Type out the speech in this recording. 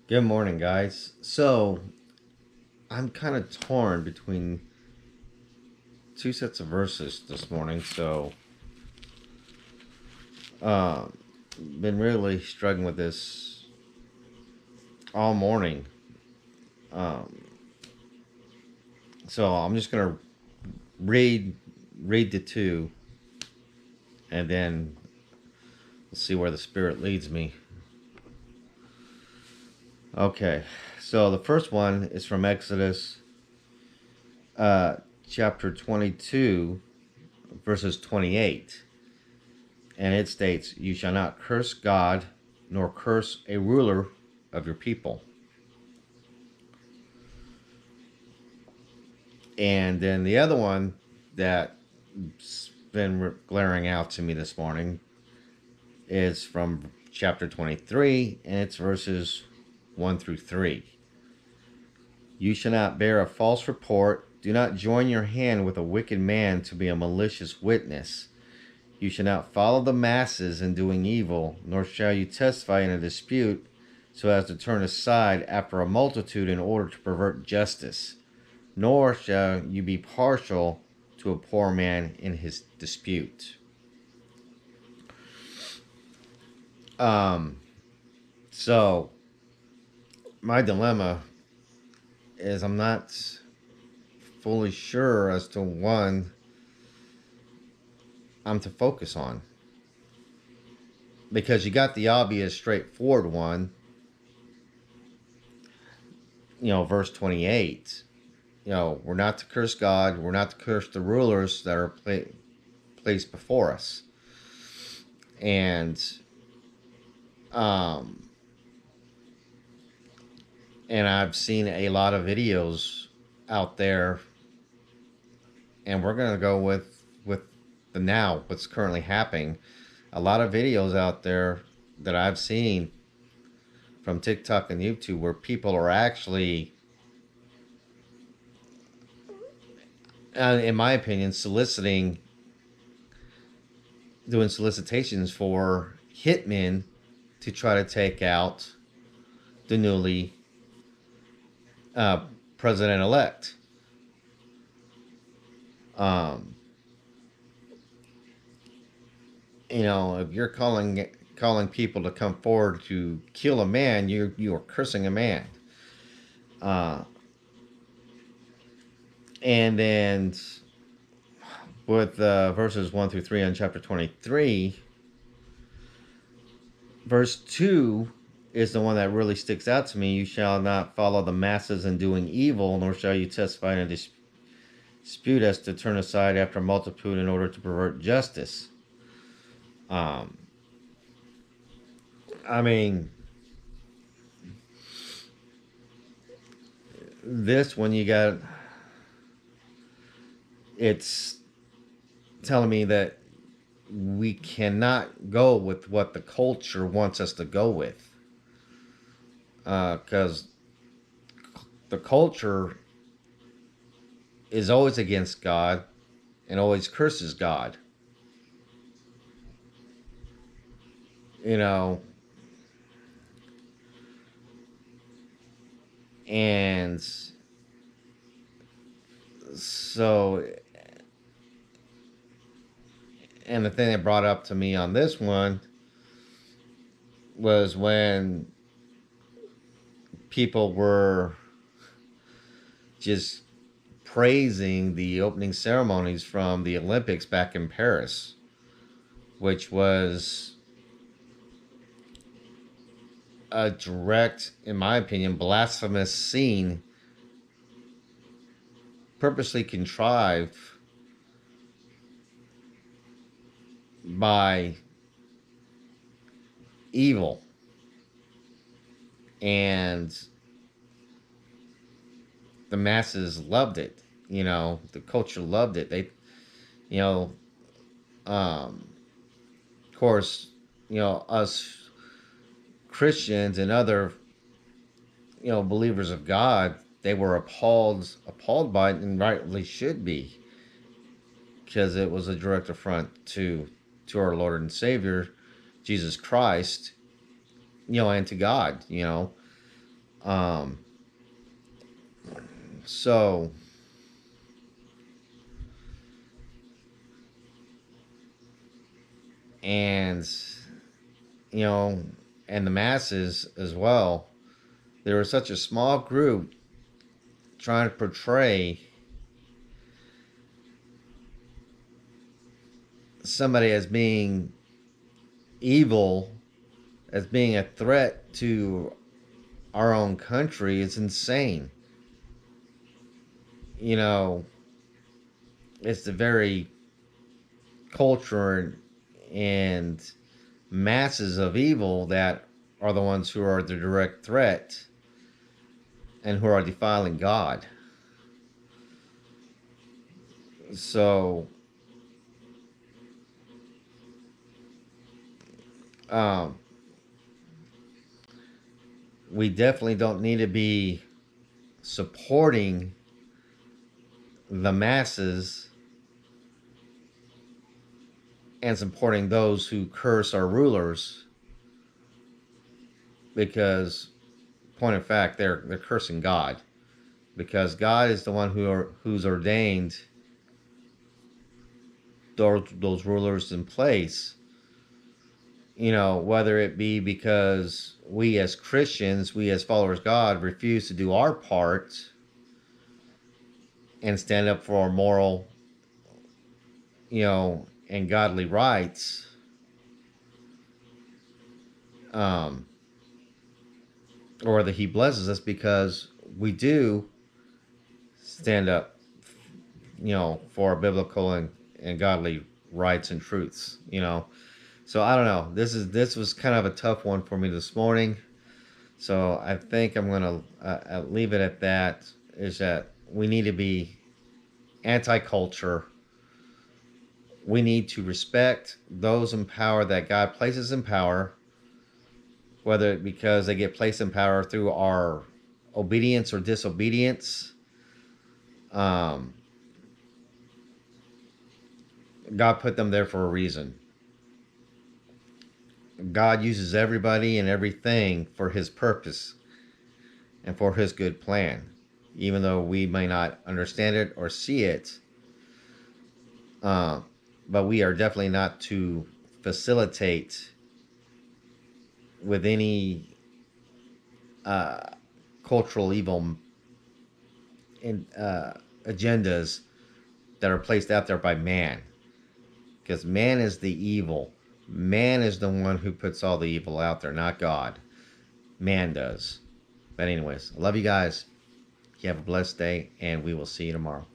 Good morning, guys. So, I'm kind of torn between two sets of verses this morning. Uh, been really struggling with this all morning. Um, so I'm just gonna read read the two, and then we'll see where the Spirit leads me. Okay. So the first one is from Exodus, uh, chapter 22, verses 28. And it states, "You shall not curse God, nor curse a ruler of your people." And then the other one that's been glaring out to me this morning is from chapter 23, and it's verses 1 through 3. "You shall not bear a false report. Do not join your hand with a wicked man to be a malicious witness. You shall not follow the masses in doing evil, nor shall you testify in a dispute so as to turn aside after a multitude in order to pervert justice. Nor shall you be partial to a poor man in his dispute." Um, so my dilemma is I'm not fully sure as to one I'm to focus on. Because you got the obvious straightforward one, verse 28. We're not to curse God, we're not to curse the rulers that are placed before us. And um and I've seen a lot of videos out there, and we're going to go with the now, what's currently happening. A lot of videos out there that I've seen from TikTok and YouTube where people are actually, in my opinion, doing solicitations for hitmen to try to take out the newly uh, president-elect. Um, if you're calling people to come forward to kill a man, you are cursing a man. Uh, and then with verses 1 through 3 on chapter 23, verse 2 is the one that really sticks out to me. "You shall not follow the masses in doing evil, nor shall you testify in a dispute as to turn aside after a multitude in order to pervert justice." Um, I mean, this one it's telling me that we cannot go with what the culture wants us to go with, because the culture is always against God and always curses God. You know, and so, and the thing that brought up to me on this one was when people were just praising the opening ceremonies from the Olympics back in Paris, which was a direct, in my opinion, blasphemous scene, purposely contrived by evil. And the masses loved it. The culture loved it. They, you know, of course, us Christians and other, believers of God, they were appalled by it, and rightly should be, because it was a direct affront to our Lord and Savior, Jesus Christ, and to God. Um, so, and, you know, and the masses as well, there was such a small group trying to portray somebody as being evil, as being a threat to our own country. It's insane. You know, it's the very culture and masses of evil that are the ones who are the direct threat and who are defiling God. So, um, we definitely don't need to be supporting the masses and supporting those who curse our rulers, because point of fact they're cursing God, because God is the one who's ordained those rulers in place. You know, whether it be because we as Christians, we as followers of God, refuse to do our part and stand up for our moral, and godly rights, um, or whether He blesses us because we do stand up, for our biblical and godly rights and truths. So I don't know. This was kind of a tough one for me this morning. So I think I'm gonna leave it at that. Is that we need to be anti-culture. We need to respect those in power that God places in power, whether because they get placed in power through our obedience or disobedience. Um, God put them there for a reason. God uses everybody and everything for His purpose and for His good plan, even though we may not understand it or see it. Uh, but we are definitely not to facilitate with any uh, cultural evil in, agendas that are placed out there by man. Because man is the evil. Man is the one who puts all the evil out there, not God. Man does. But anyways, I love you guys. You have a blessed day, and we will see you tomorrow.